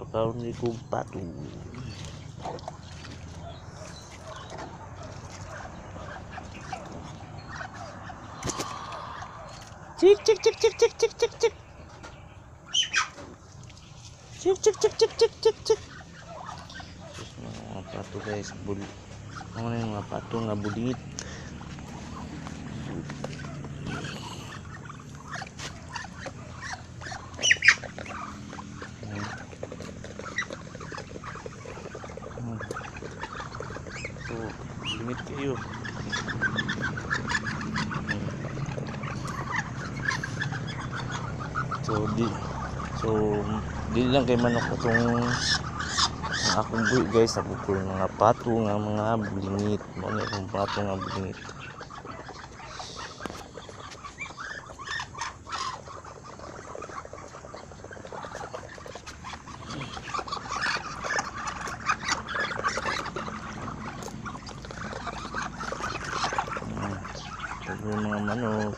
pagkaon ni kong pato. Cik cik cik cik cik cik cik cik. Cik cik cik cik cik cik cik. Terus mga pato guys, buli. Ano yung mga pato nga bulit. So, limit kayo. Di lang kay manok itong akong buhi guys, ako ko yung mga pato nga mga bulingit. Mga akong pato nga bulingit. Ito yung mga manok.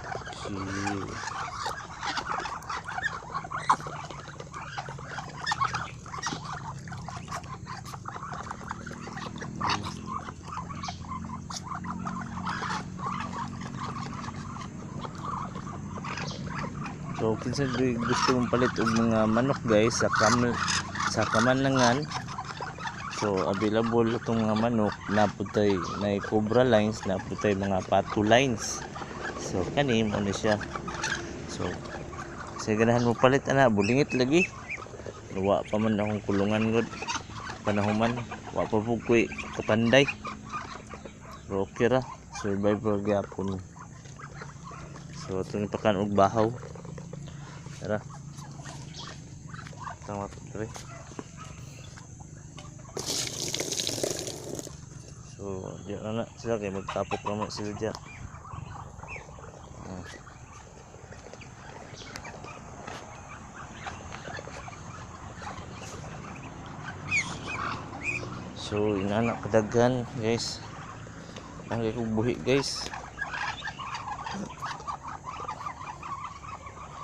So kinsa gusto mong palit og mga manok guys sa Kamanangan, so available itong mga manok na putay na cobra lines, na putay mga pato lines. So kani mo na siya. So sa ganahan mo palit ana bulingit lagi. Wa pa man akong kulungan gud panahuman, wa pa pug koy kapanday. Pero okay ra, survival gyapon. So ito pakan og bahaw. Tara. Tama to. So, diyan na sila kay magtapok naman sila diyan. So, inaanak kadaghan guys. Ang kay buhi guys.